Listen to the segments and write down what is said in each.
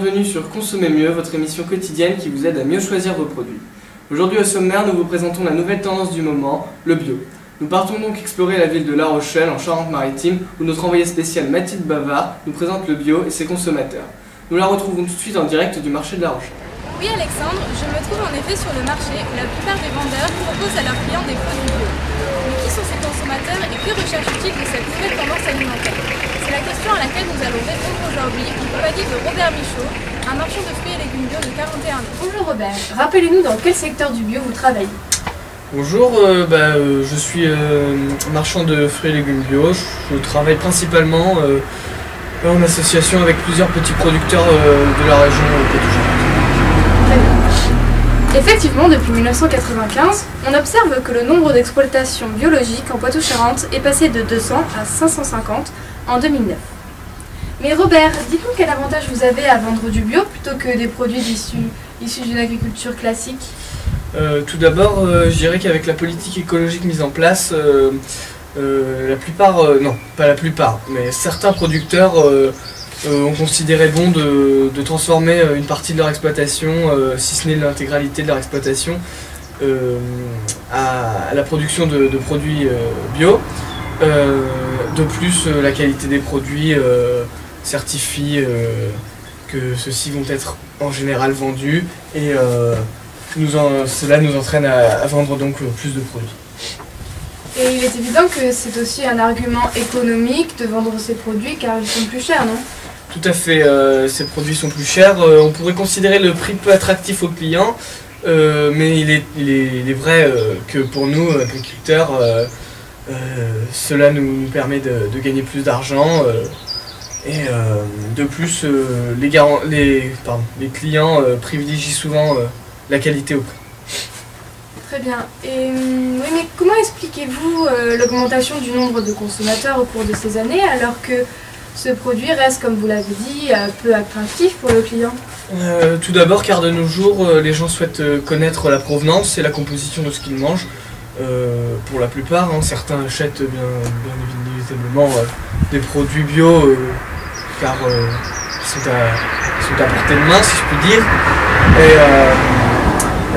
bienvenue sur Consommer mieux, votre émission quotidienne qui vous aide à mieux choisir vos produits. Aujourd'hui au sommaire, nous vous présentons la nouvelle tendance du moment, le bio. Nous partons donc explorer la ville de La Rochelle en Charente-Maritime où notre envoyée spéciale Mathilde Bavard nous présente le bio et ses consommateurs. Nous la retrouvons tout de suite en direct du marché de La Rochelle. Oui Alexandre, je me trouve en effet sur le marché où la plupart des vendeurs proposent à leurs clients des produits bio. Mais qui sont ces consommateurs et que recherchent-ils de cette nouvelle tendance alimentaire? C'est la question à laquelle nous allons répondre aujourd'hui en compagnie de Robert Michaud, un marchand de fruits et légumes bio de 41 ans. Bonjour Robert, rappelez-nous dans quel secteur du bio vous travaillez? Bonjour, je suis marchand de fruits et légumes bio. Je travaille principalement en association avec plusieurs petits producteurs de la région Poitou-Charentes. Effectivement, depuis 1995, on observe que le nombre d'exploitations biologiques en Poitou-Charentes est passé de 200 à 550 en 2009. Mais Robert, dites-nous quel avantage vous avez à vendre du bio plutôt que des produits issus d'une agriculture classique? Tout d'abord, je dirais qu'avec la politique écologique mise en place, la plupart, non pas la plupart, mais certains producteurs ont considéré bon de transformer une partie de leur exploitation, si ce n'est l'intégralité de leur exploitation, à la production de produits bio. De plus, la qualité des produits certifie que ceux-ci vont être en général vendus et cela nous entraîne à vendre donc plus de produits. Et il est évident que c'est aussi un argument économique de vendre ces produits car ils sont plus chers, non? Tout à fait, ces produits sont plus chers. On pourrait considérer le prix peu attractif aux clients, mais il est vrai que pour nous, agriculteurs, cela nous permet de gagner plus d'argent. Et de plus, les clients privilégient souvent la qualité au prix. Très bien. Et, oui, mais comment expliquez-vous l'augmentation du nombre de consommateurs au cours de ces années alors que ce produit reste, comme vous l'avez dit, peu attractif pour le client? Tout d'abord car de nos jours, les gens souhaitent connaître la provenance et la composition de ce qu'ils mangent. Pour la plupart, certains achètent bien évidemment des produits bio car ils sont à portée de main, si je puis dire.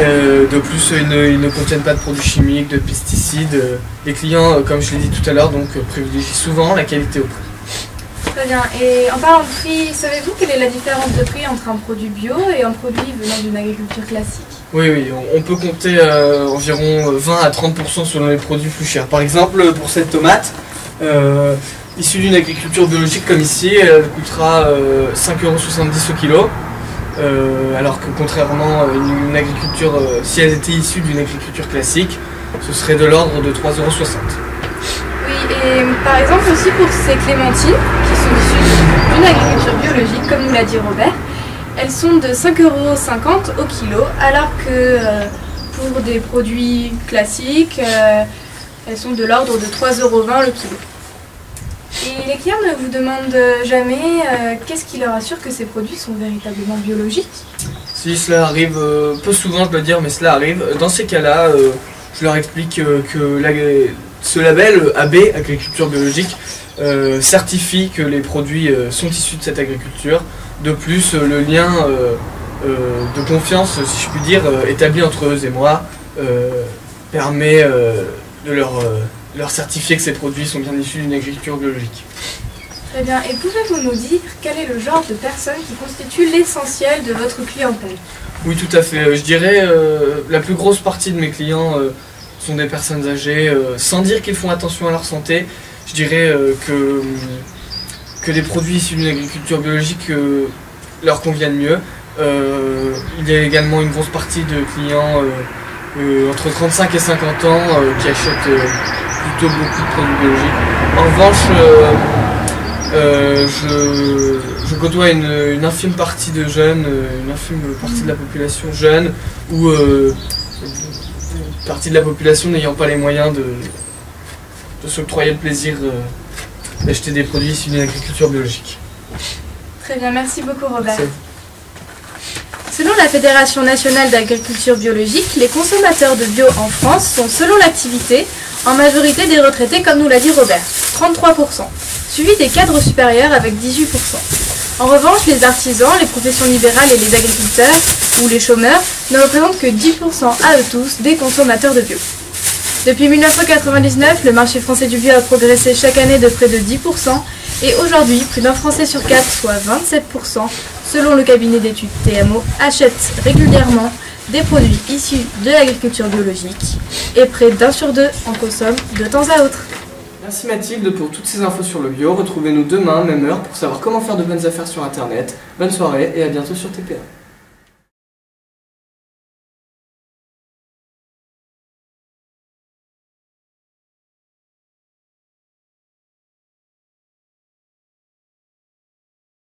Et de plus, ils ne contiennent pas de produits chimiques, de pesticides. Les clients, comme je l'ai dit tout à l'heure, donc privilégient souvent la qualité au prix. Très bien. Et en parlant de prix, savez-vous quelle est la différence de prix entre un produit bio et un produit venant d'une agriculture classique? Oui, on peut compter environ 20 à 30% selon les produits plus chers. Par exemple, pour cette tomate, issue d'une agriculture biologique comme ici, elle coûtera 5,70 € au kilo. Alors que contrairement à une agriculture, si elle était issue d'une agriculture classique, ce serait de l'ordre de 3,60 €. Oui, et par exemple aussi pour ces clémentines, qui sont issues d'une agriculture biologique, comme nous l'a dit Robert, elles sont de 5,50 € au kilo, alors que pour des produits classiques, elles sont de l'ordre de 3,20 € le kilo. Et les clients ne vous demandent jamais qu'est-ce qui leur assure que ces produits sont véritablement biologiques? Si, cela arrive peu souvent, je dois dire, mais cela arrive. Dans ces cas-là, je leur explique que ce label AB, agriculture biologique, certifie que les produits sont issus de cette agriculture. De plus, le lien de confiance, si je puis dire, établi entre eux et moi, permet de leur certifier que ces produits sont bien issus d'une agriculture biologique. Très bien. Et pouvez-vous nous dire quel est le genre de personnes qui constituent l'essentiel de votre clientèle? Oui, tout à fait. Je dirais la plus grosse partie de mes clients sont des personnes âgées, sans dire qu'ils font attention à leur santé. Je dirais que les produits issus d'une agriculture biologique leur conviennent mieux. Il y a également une grosse partie de clients entre 35 et 50 ans qui achètent plutôt beaucoup de produits biologiques. En revanche, je côtoie une infime partie de jeunes, une infime partie de la population jeune, ou une partie de la population n'ayant pas les moyens de s'octroyer le plaisir d'acheter des produits issus d'une agriculture biologique. Très bien, merci beaucoup Robert. Selon la Fédération nationale d'agriculture biologique, les consommateurs de bio en France sont, selon l'activité, en majorité des retraités comme nous l'a dit Robert, 33%, suivi des cadres supérieurs avec 18%. En revanche, les artisans, les professions libérales et les agriculteurs, ou les chômeurs, ne représentent que 10% à eux tous des consommateurs de bio. Depuis 1999, le marché français du bio a progressé chaque année de près de 10%, et aujourd'hui, plus d'un Français sur 4, soit 27%, selon le cabinet d'études TMO, achète régulièrement des produits issus de l'agriculture biologique, et près d'un sur deux en consomme de temps à autre. Merci Mathilde pour toutes ces infos sur le bio. Retrouvez-nous demain, même heure, pour savoir comment faire de bonnes affaires sur Internet. Bonne soirée et à bientôt sur TPA.